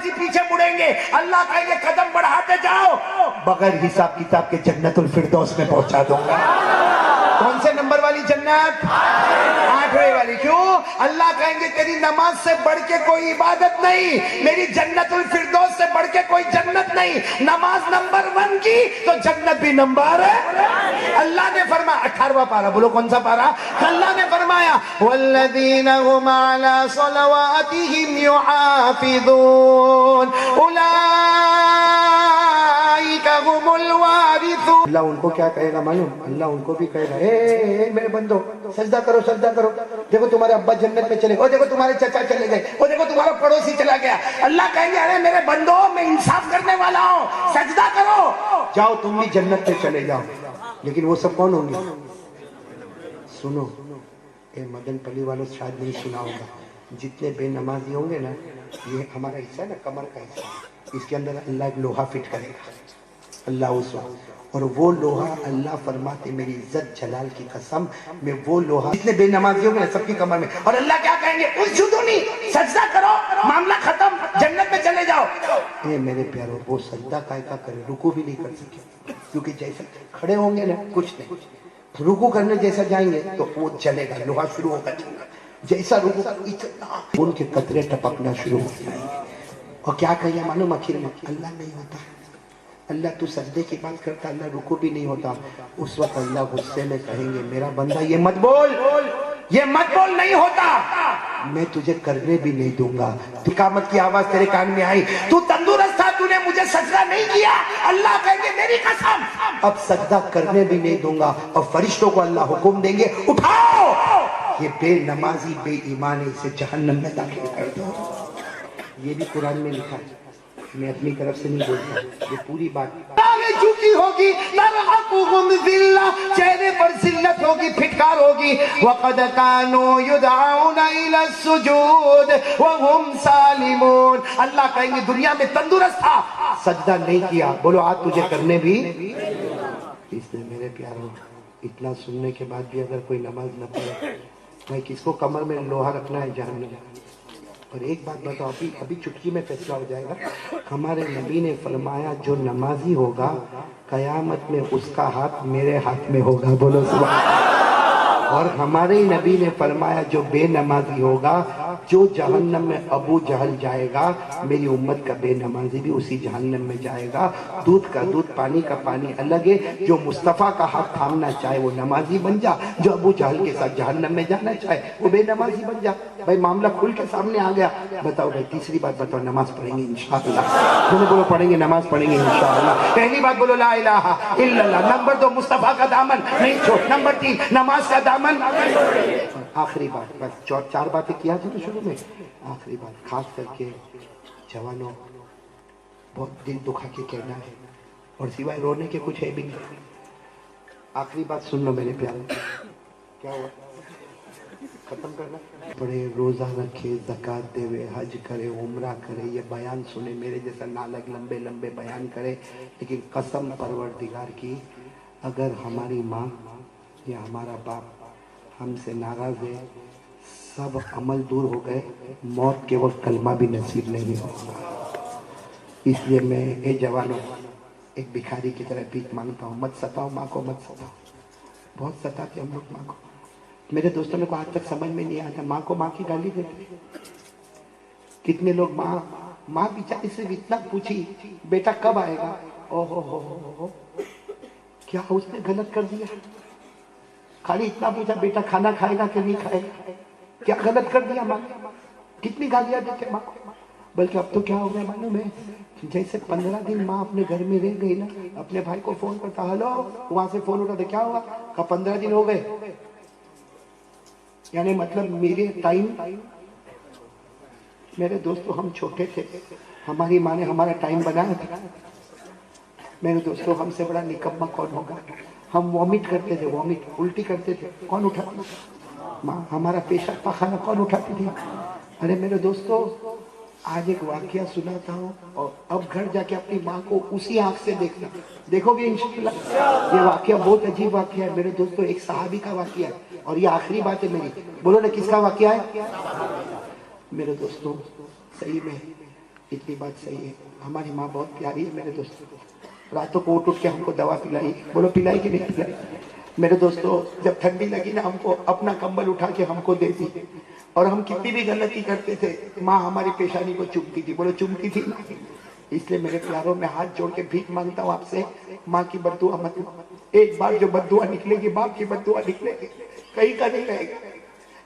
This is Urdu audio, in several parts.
نمازی پیچھے مڑیں گے، اللہ کہیں گے قدم بڑھاتے جاؤ، بغیر حساب کتاب کے جنت الفردوس میں پہنچا دوں گا۔ کون سے نمبر والی جنت؟ 8ویں والی۔ کیوں؟ اللہ کہیں گے تیری نماز سے بڑھ کے کوئی عبادت نہیں، میری جنت الفردوس سے بڑھ کے کوئی جنت نہیں۔ نماز نمبر 1 کی تو جنت بھی نمبر ہے۔ اللہ نے فرمایا 18واں پارہ، بولو کون سا پارہ؟ اللہ نے فرمایا والذین هم علی صلواتهم یحافظون اولئک هم الوارثون۔ اللہ ان کو کیا کہے گا معلوم؟ اللہ ان کو بھی کہے گا اے میرے بندو سجدہ کرو، سجدہ کرو، دیکھو تمہارے ابا جنت میں چلے گئے، دیکھو تمہارے چچا چلے گئے، دیکھو تمہارا پڑوسی چلا گیا۔ اللہ کہیں گے ارے میرے بندو میں انصاف کرنے والا ہوں، سجدہ کرو، جاؤ تم بھی جنت میں چلے جاؤ۔ لیکن وہ سب کون ہوں گے؟ سنو اے مدن پلی والوں شاید نہیں سنا ہوگا، جتنے بے نمازی ہوں گے نا، یہ ہمارا حصہ ہے نا، کمر کا حصہ، اس کے اندر اللہ ایک لوہا فٹ کرے گا، اللہ اس وقت، اور وہ لوہا اللہ فرماتے میری عزت جلال کی قسم میں وہ لوہا جتنے بے نمازی ہوں گے سب کی کمر میں، اور اللہ کیا کہیں گے اسجدوا نہیں، سجدہ کرو، معاملہ ختم، جنت میں چلے جاؤ۔ اے میرے پیارو وہ سجدہ کائے کا کرے، رکوع بھی نہیں کر سکے، کیونکہ جیسے کھڑے ہوں گے نا کچھ نہیں، رکوع کرنے جیسا جائیں گے تو وہ چلے گا، لوہا شروع ہوگا چلنا، جیسا رکوع اتنا ان کے قطرے ٹپکنا شروع ہو جائیں گے، اور کیا کہیں گے معلوم آخر میں؟ اللہ نہیں ہوتا، اللہ تو سجدے کی بات کرتا، اللہ رکوع بھی نہیں ہوتا۔ اس وقت اللہ غصے میں کہیں گے میرا بندہ یہ مت بول، یہ مت بول، نہیں ہوتا، میں تجھے کرنے بھی نہیں دوں گا۔ قیامت کی آواز تیرے کان میں آئی تو تندرست تھا، تو نے مجھے سجدہ نہیں کیا، اللہ کہیں گے میری قسم اب سجدہ کرنے بھی نہیں دوں گا، اور فرشتوں کو اللہ حکم دیں گے اٹھاؤ یہ بے نمازی بے ایمان ہے، اسے جہنم میں داخل کر دو۔ یہ بھی قرآن میں لکھا ہے، میں اپنی طرف سے نہیں بولتا، یہ پوری بات جھکی ہوگی، ترحقهم ذلہ، چہرے پر ذلت ہوگی، پھٹکار ہوگی، وقد كانوا يدعون الى السجود وهم سالمون۔ اللہ کہیں گے دنیا میں تندرست تھا، سجدہ نہیں کیا، بولو آج تجھے کرنے بھی۔ اس نے میرے پیاروں اتنا سننے کے بعد بھی اگر کوئی نماز نہ پڑھے، بھائی کس کو کمر میں لوہا رکھنا ہے جہنم۔ اور ایک بات بتاؤ، ابھی چٹکی میں فیصلہ ہو جائے گا، ہمارے نبی نے فرمایا جو نمازی ہوگا قیامت میں اس کا ہاتھ میرے ہاتھ میں ہوگا، بولو سبحان اللہ۔ اور ہمارے نبی نے فرمایا جو بے نمازی ہوگا، جو جہنم میں ابو جہل جائے گا، میری امت کا بے نمازی بھی اسی جہنم میں جائے گا۔ دودھ کا دودھ پانی کا پانی الگ ہے، جو مصطفیٰ کا ہاتھ تھامنا چاہے وہ نمازی بن جا، جو ابو جہل کے ساتھ جہنم میں جانا چاہے وہ بے نمازی بن جا۔ بھائی معاملہ کھل کے سامنے آ گیا۔ بتاؤ بھائی تیسری بات بتاؤ، نماز پڑھیں گے انشاءاللہ، تمہیں بولو پڑھیں گے، نماز پڑھیں گے انشاءاللہ۔ پہلی بات بولو لا الہ الا اللہ، نمبر 2 مصطفیٰ کا دامن نہیں چھوڑ، نمبر 3 نماز کا دامن۔ آخری بات، بس 4 باتیں کیا تھی نا شروع میں، آخری بات خاص کر کے جوانوں بہت دل دکھا کے کہنا ہے، اور سوائے رونے کے کچھ ہے بھی نہیں۔ آخری بات سن لو میرے پیارے، کیا ہوا ختم کرنا، پڑھے، روزہ رکھے، زکوٰۃ دے، حج کرے، عمرہ کرے، یہ بیان سنے، میرے جیسا نالگ لمبے لمبے بیان کرے، لیکن قسم پروردگار کی اگر ہماری ماں یا ہمارا باپ ہم سے ناراض ہے، سب عمل دور ہو گئے، موت کے وقت کلمہ بھی نصیب نہیں ہوگا۔ اس لیے میں اے جوانوں ایک بھکاری کی طرح بھیک مانگتا ہوں، مت ستاؤ ماں کو، مت ستاؤ۔ بہت ستاتے ہم لوگ ماں کو، میرے دوستوں کو آج تک سمجھ میں نہیں آتا، ماں کو ماں کی گالی دیتے۔ کتنے لوگ ماں بیچاری سے اتنا پوچھی بیٹا کب آئے گا، او ہو کیا اس نے غلط کر دیا، خالی اتنا پوچھا بیٹا کھانا کھائے گا کہ نہیں کھائے گا، کیا غلط کر دیا ماں، کتنی گالیاں دیتے ماں کو۔ بلکہ اب تو کیا ہو گیا معلوم ہے، جیسے 15 دن ماں اپنے گھر میں رہ گئی نا، اپنے بھائی کو فون کرتا، ہلو، وہاں سے فون اٹھا تو کیا ہوا، کہا 15 دن ہو گئے، یعنی مطلب میرے ٹائم، میرے دوستو ہم چھوٹے تھے، ہماری ماں نے ہمارا ٹائم بنایا تھا، میرے دوستو ہم سے بڑا نکمہ کون ہوگا، ہم وامٹ کرتے تھے، وامٹ الٹی کرتے تھے، کون اٹھاتی تھی ماں، ہمارا پیشاب پاخانہ کون اٹھاتی تھی۔ ارے میرے دوستو آج ایک واقعہ سناتا ہوں، اور اب گھر جا کے اپنی ماں کو اسی آنکھ سے دیکھنا، دیکھو گے انشاءاللہ۔ یہ واقعہ بہت عجیب واقعہ ہے میرے دوستو، ایک صحابی کا واقعہ ہے، اور یہ آخری بات ہے میری، بولو نا کس کا واقعہ ہے میرے دوستو۔ صحیح میں اتنی بات صحیح ہے، ہماری ماں بہت پیاری ہے میرے دوستوں، راتوں کو اٹھ کے ہم کو دوا پلائی، بولو پلائی کہ نہیں پلائی؟ میرے دوستوں جب ٹھنڈی لگی نا ہم کو اپنا کمبل اٹھا کے ہم کو دیتی، اور ہم کتنی بھی غلطی کرتے تھے ماں ہماری پیشانی کو چومتی تھی، بولو چومتی تھی نا؟ اس لیے میرے پیاروں میں ہاتھ جوڑ کے بھیک مانگتا ہوں آپ سے، ماں کی بد دعا مت، ایک بار جو بد دعا نکلے گی باپ کی بد دعا نکلے گی، کہیں کا نہیں رہے گا،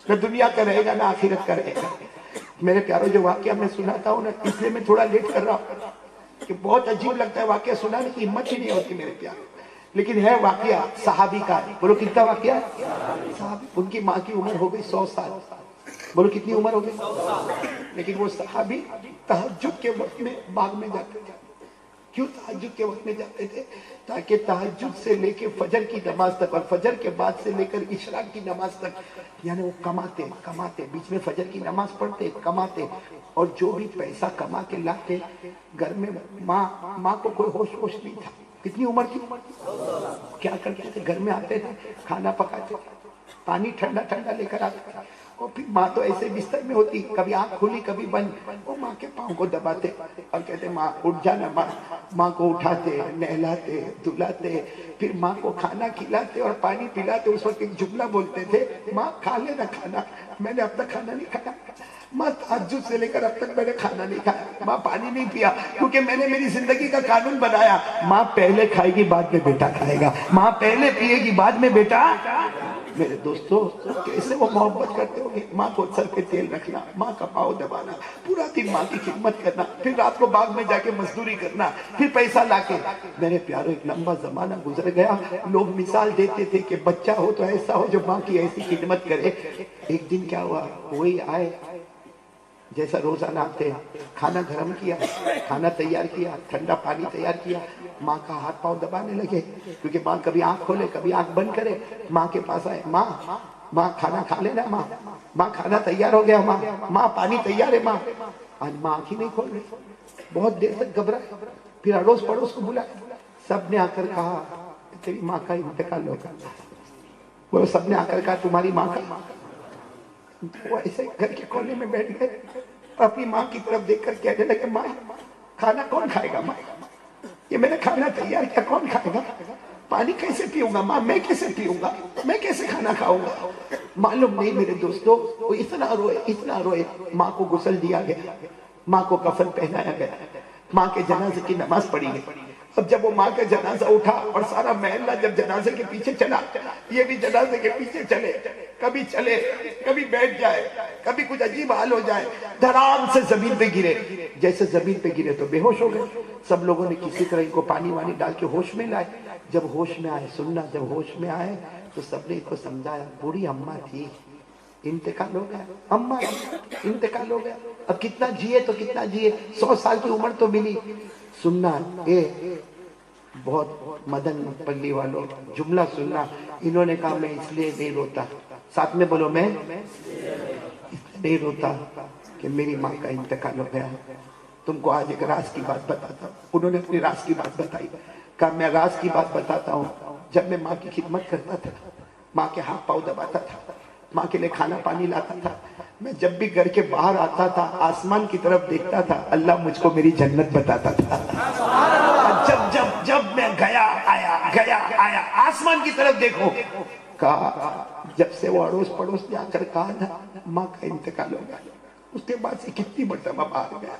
نہ دنیا کا رہے گا نہ آخرت کا رہے گا۔ میرے پیاروں جو واقعہ میں سناتا ہوں نا، اس لیے میں تھوڑا لیٹ کر رہا ہوں کہ بہت عجیب لگتا ہے، واقعہ سنانے کی ہمت ہی نہیں ہوتی میرے پیارے، لیکن ہے واقعہ صحابی کا، بولو کتنا واقعہ ہے؟ صحابی، ان کی ماں کی عمر ہو گئی 100 سال، بولو کتنی عمر ہو گئی؟ لیکن وہ صحابی تہجد کے وقت میں باغ میں جاتے تھے۔ کیوں تہجد کے وقت میں جاتے تھے؟ تاکہ تہجد سے لے کے فجر کی نماز تک اور فجر کے بعد سے لے کر اشراق کی نماز تک، یعنی وہ کماتے بیچ میں فجر کی نماز پڑھتے، کماتے، اور جو بھی پیسہ کما کے لاتے گھر میں ماں کو کوئی ہوش نہیں تھا۔ کتنی عمر تھی؟ کیا کرتے تھے؟ گھر میں آتے تھے، کھانا پکاتے تھے، پانی ٹھنڈا لے کر آتے تھے، اور پھر ماں تو ایسے بستر میں ہوتی، کبھی آنکھ کھلی کبھی بند، وہ ماں کے پاؤں کو دباتے اور کہتے ماں اٹھ جانا، ماں کو اٹھاتے، نہلاتے، دھلاتے، پھر ماں کو کھانا کھلاتے اور پانی پلاتے۔ اس وقت ایک جملہ بولتے تھے، ماں کھا لینا کھانا، میں نے اب تک کھانا نہیں کھایا، ماں تہجد سے لے کر اب تک میں نے کھانا نہیں کھایا، ماں پانی نہیں پیا، کیونکہ میں نے میری زندگی کا قانون بنایا، ماں پہلے کھائے گی بعد میں بیٹا کھائے گا، ماں پہلے پیے گی بعد میں بیٹا۔ میرے دوستو کیسے وہ محبت کرتے ہو گے؟ ماں کو سر پہ تیل رکھنا، ماں کا پاؤں دبانا، پورا دن ماں کی خدمت کرنا، پھر رات کو باغ میں جا کے مزدوری کرنا، پھر پیسہ لا کے۔ میرے پیارو ایک لمبا زمانہ گزر گیا، لوگ مثال دیتے تھے کہ بچہ ہو تو ایسا ہو جو ماں کی ایسی خدمت کرے۔ ایک دن کیا ہوا، وہی آئے جیسا روزانہ آتے، کھانا گرم کیا، کھانا تیار کیا، ٹھنڈا پانی تیار کیا، ماں کا ہاتھ پاؤں دبانے لگے، کیونکہ ماں کبھی آنکھ کھولے کبھی آنکھ بند کرے۔ ماں کے پاس آئے، ماں کھانا کھا لینا، ماں کھانا تیار ہو گیا، ماں پانی تیار ہے، ماں آج ماں آنکھ ہی نہیں کھول رہی، بہت دیر تک گھبرائے، پھر اڑوس پڑوس کو بلایا، سب نے آ کر کہا تیری ماں کا انتقال ہو گیا، وہ سب نے آ کر کہا تمہاری ماں کا، وہ ایسے گھر کے کونے میں بیٹھ گئے، اپنی ماں کی طرف دیکھ کر کہنے لگے ماں کھانا کون کھائے گا؟ ماں یہ میں نے کھانا تیار کیا، کون کھائے گا؟ پانی کیسے پیوں گا ماں، میں کیسے پیوں گا، میں کیسے کھانا کھاؤں گا؟ معلوم نہیں میرے دوستو، وہ اتنا روئے، ماں کو غسل دیا گیا، ماں کو کفن پہنایا گیا، ماں کے جنازے کی نماز پڑھی گئی۔ اب جب وہ ماں کا جنازہ اٹھا اور سارا محلہ جب جنازے کے پیچھے چلا، یہ بھی جنازے کے پیچھے چلے، کبھی بیٹھ جائے، کبھی کچھ عجیب حال ہو جائے، دھڑام سے زمین پہ گرے، جیسے زمین پہ گرے تو بے ہوش ہو گئے۔ سب لوگوں نے کسی طرح ان کو پانی وانی ڈال کے ہوش میں لائے، جب ہوش میں آئے، سننا، جب ہوش میں آئے تو سب نے ان کو سمجھایا، بوڑھی اماں تھی، انتقال ہو گیا، اماں انتقال ہو گیا، اب کتنا جیے تو کتنا جیے، 100 سال کی عمر تو ملی۔ سننا، بہت مدن پلی والوں جملہ سننا، انہوں نے کہا میں اس لیے نہیں روتا، ساتھ میں بولو میں نہیں روتا کہ میری ماں کا انتقال ہو گیا۔ تم کو آج ایک راز کی بات بتاتا ہوں۔ انہوں نے اپنی راز کی بات بتائی، کہا میں راز کی بات بتاتا ہوں، جب میں ماں کی خدمت کرتا تھا، ماں کے ہاتھ پاؤں دباتا تھا، ماں کے لیے کھانا پانی لاتا تھا، میں جب بھی گھر کے باہر آتا تھا آسمان کی طرف دیکھتا تھا، اللہ مجھ کو میری جنت بتاتا تھا۔ جب میں گیا آیا آسمان کی طرف دیکھو، کہا جب سے وہ اڑوس پڑوس نے آ کر کہا نا ماں کا انتقال ہو گیا، اس کے بعد سے کتنی مرتبہ باہر گیا،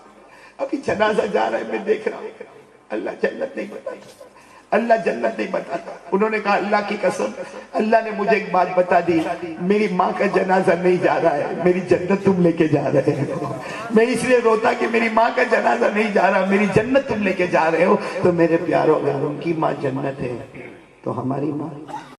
ابھی جنازہ جا رہا ہے میں دیکھ رہا ہوں، اللہ جنت نہیں بتاتا، اللہ جنت نہیں بتاتا۔ انہوں نے کہا اللہ کی قسم، اللہ نے مجھے ایک بات بتا دی، میری ماں کا جنازہ نہیں جا رہا ہے، میری جنت تم لے کے جا رہے ہو۔ میں اس لیے روتا کہ میری ماں کا جنازہ نہیں جا رہا، میری جنت تم لے کے جا رہے ہو۔ تو میرے پیارو، اگر ان کی ماں جنت ہے تو ہماری ماں